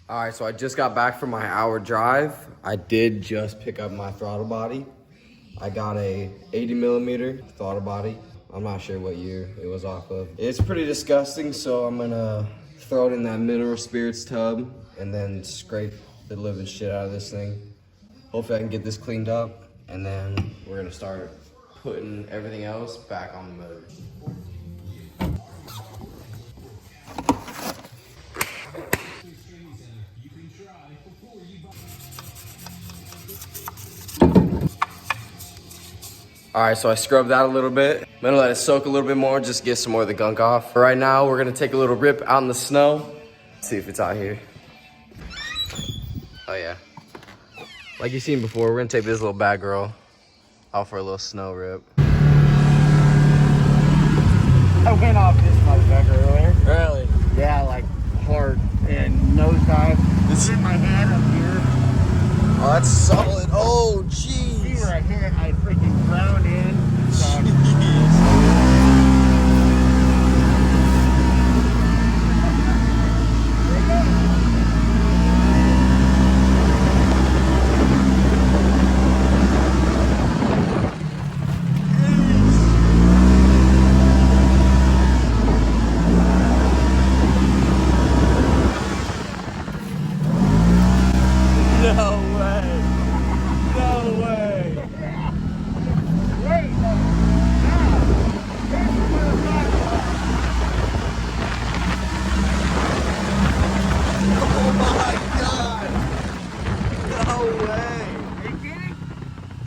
All right, so I just got back from my hour drive. I did just pick up my throttle body. I got a 80 millimeter throttle body. I'm not sure what year it was off of. It's pretty disgusting, so I'm gonna throw it in that mineral spirits tub and then scrape the living shit out of this thing. Hopefully I can get this cleaned up, and then we're gonna start putting everything else back on the motor. All right, so I scrubbed that a little bit. I'm gonna let it soak a little bit more, just get some more of the gunk off. Right now, we're gonna take a little rip out in the snow. See if it's out here. Oh yeah. Like you've seen before, we're gonna take this little bad girl out for a little snow rip. I went off this motherfucker earlier. Really? Yeah, like hard and nosedive. This is my hand up here. Oh, that's solid. Oh, jeez. See where I hit it? I freaking ground in.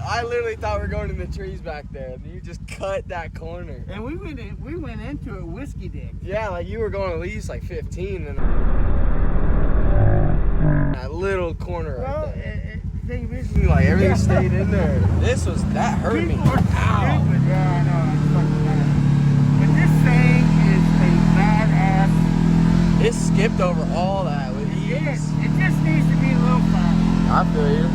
I literally thought we were going in the trees back there, and you just cut that corner. And we went into a whiskey dick. Yeah, like you were going at least like 15, and that little corner right there. Thing is, Like everything stayed in there. That hurt me. People are stupid. Yeah, I know. It's fucking bad. But this thing is a badass. It skipped over all that with ease. It just needs to be a little fun. I feel you.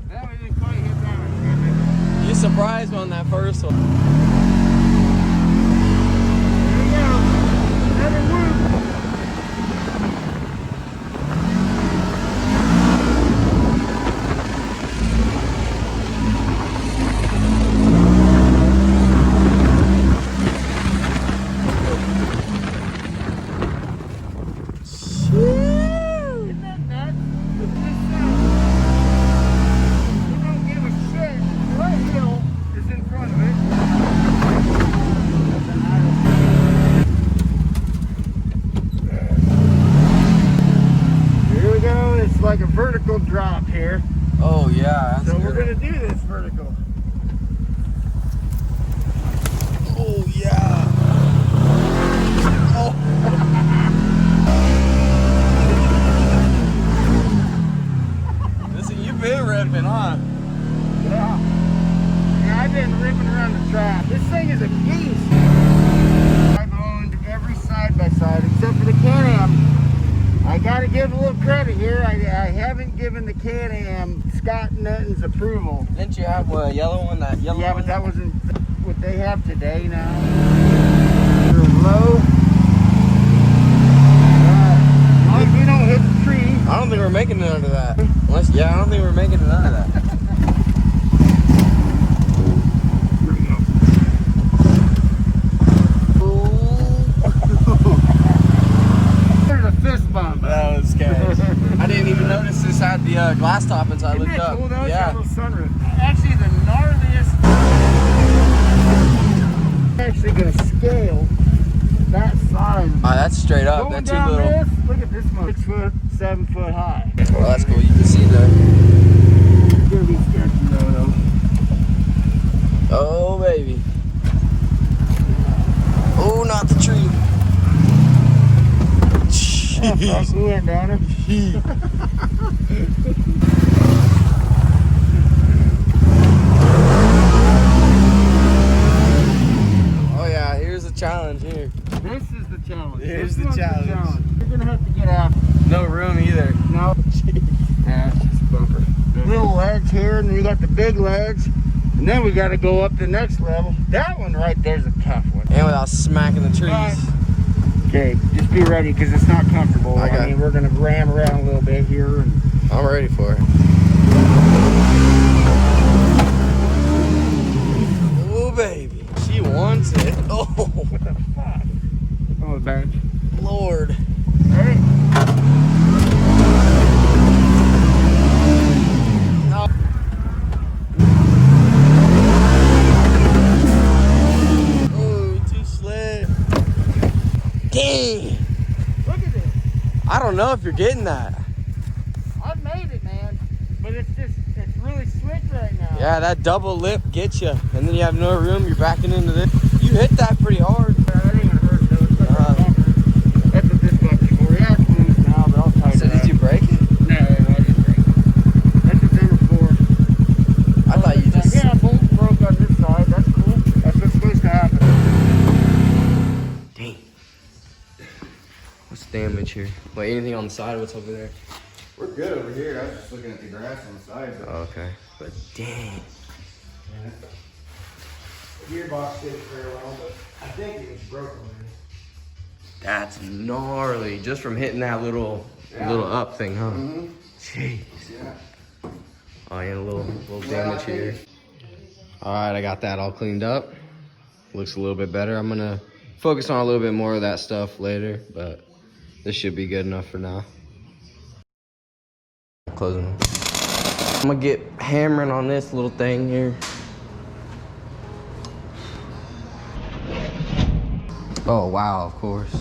That one didn't quite hit that one. You surprised me on that first one. There you go. Another whoop. Isn't that nuts? You don't give a shit what hill is in front of it. Here we go. It's like a vertical drop here. Oh yeah. So we're gonna do this vertical. Oh yeah. Oh. Listen, you've been ripping, huh? Yeah. Yeah, I've been ripping around the track. This thing is a beast. I've owned every side-by-side except for the Can-Am. I gotta give a little credit here. I haven't given the Can-Am Scott Nutton's approval. Didn't you have a yellow one? That yellow Yeah, one? but that wasn't what they have today now. They're low. As long as we don't hit the tree. I don't think we're making it under that. Unless, yeah, I don't think we're making it under that. There's a fist bump. That was scary. I didn't even notice this had the glass top until I Isn't looked that up. cool though? It's Yeah. got a little sunroof. Actually, the gnarliest. Actually, gonna scale that size. Oh, that's straight up. Going That's too down little. this, look at this one. 6 foot, 7 foot high. Well, that's cool. You can see there. It's gonna be sketchy though. Oh, baby. Oh, not the tree. Jeez. You went down it. Oh, yeah. Here's a challenge. challenge here. This is the challenge. Here's This the one's challenge. You're gonna have to get out. No room either. No. Yeah, it's just a bumper. Little ledge here, and then you got the big ledge. And then we gotta go up the next level. That one right there's a tough one. And without smacking the trees. Okay, just be ready because it's not comfortable. Okay. I mean, we're gonna ram around a little bit here. And I'm ready for it. Oh, baby. She wants it. Oh, what the fuck? Oh, the bench. Lord. Hey. Oh, too slid. Dang. Look at this. I don't know if you're getting that. I've made it, man. But it's really slick right now. Yeah, that double lip gets you. And then you have no room. You're backing into this. You hit that pretty hard. That ain't gonna hurt though. It's like a bumper. That's what this bumper's for. Yeah, it's loose now, but I'll tighten So it up. did you break it? No, I didn't break it. That's what they were for. I thought you just... Yeah, bolt broke on this side. That's cool. That's what's supposed to happen. Dang. What's the damage here? Wait, anything on the side? What's over there? We're good over here. I was just looking at the grass on the side. Oh, okay. But dang. Yeah. The gearbox did very well, but I think it was broken. That's gnarly. Just from hitting that little up thing, huh? Mm-hmm. Jeez. Yeah. Oh, yeah, a little damage here. All right, I got that all cleaned up. Looks a little bit better. I'm gonna focus on a little bit more of that stuff later, but this should be good enough for now. Closing. I'm gonna get hammering on this little thing here. Oh, wow, of course.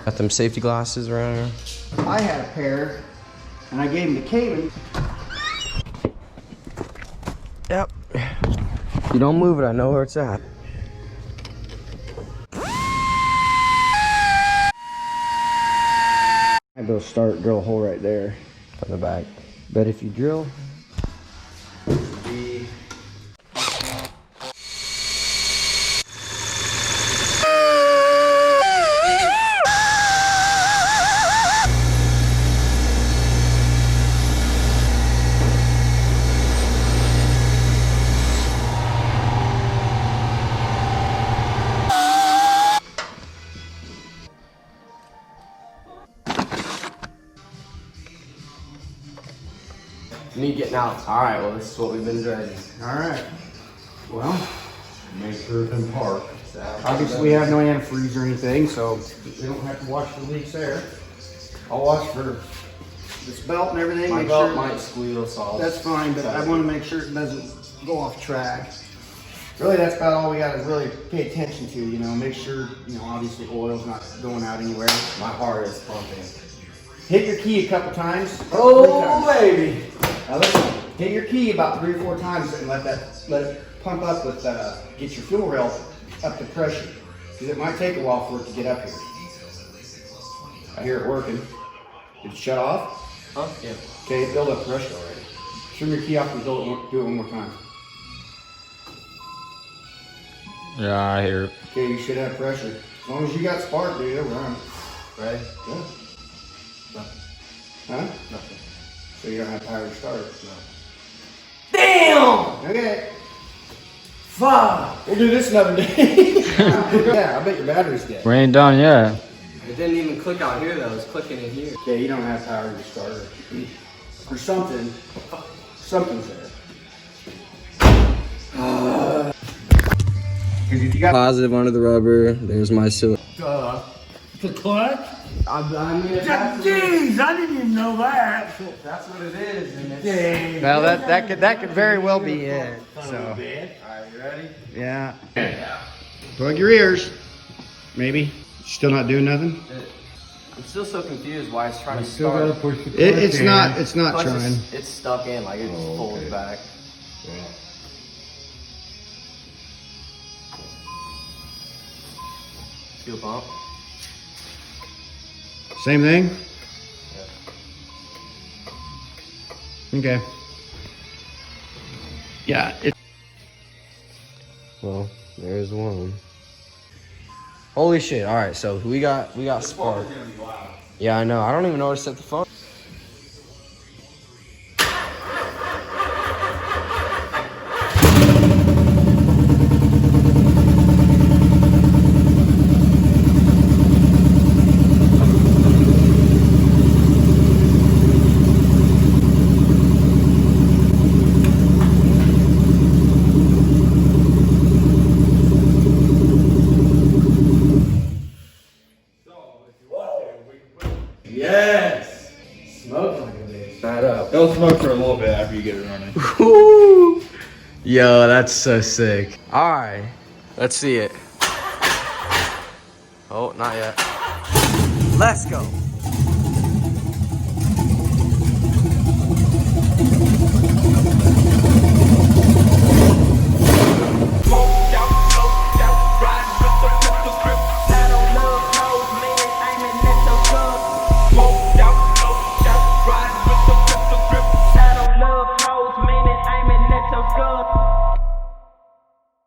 Got them safety glasses around here. I had a pair, and I gave them to Cayman. Yep. You don't move it, I know where it's at. I go start, drill a hole right there. From the back. Bet if you drill. Me getting out. All right, well, this is what we've been dreading. All right. Well, Make sure it's in park. obviously we have no antifreeze or anything, so we don't have to watch for leaks there. I'll watch for this belt and everything. My make belt sure might squeal, so I'll... that's fine, but I want to make sure it doesn't go off track. Really, that's about all we got to really pay attention to, you know, make sure, you know, obviously oil's not going out anywhere. My heart is pumping. Hit your key a couple times. Oh, 3 times. baby. Now listen, hit your key about 3 or 4 times and let it pump up with, get your fuel rail up to pressure. Because it might take a while for it to get up here. I hear it working. Did it shut off? Huh? Yeah. Okay, build up pressure already. Turn your key off and do it one more time. Yeah, I hear it. Okay, you should have pressure. As long as you got spark, dude, it'll run. Ready? Yeah. Nothing. Huh? Nothing. So you don't have power to start? No. Damn! Okay. Fuck! We'll do this another day. Yeah, I bet your battery's dead. We ain't done yet. It didn't even click out here, though. It's clicking in here. Okay, you don't have power to start or something. Something's there. Because if you got Positive under the rubber. There's my silver. the clutch, I mean, jeez, I didn't even know that. that's what it is. And it's... Well, that could very well be it. So, Alright, you ready? yeah. Plug your ears. Maybe. Still not doing nothing. I'm still so confused why it's trying to Still start. gotta push the clutch It's in. not. It's not Clutch trying. it's stuck in, like it just folds back. Yeah. Fuel pump. Same thing. Okay. Yeah. Well, there's one. Holy shit. All right, so we got spark. Yeah, I know. I don't even know where to set the phone. Yes! Smoke like a bitch. Right up. It'll smoke for a little bit after you get it running. Woo! Yo, that's so sick. All right, let's see it. Oh, not yet. Let's go.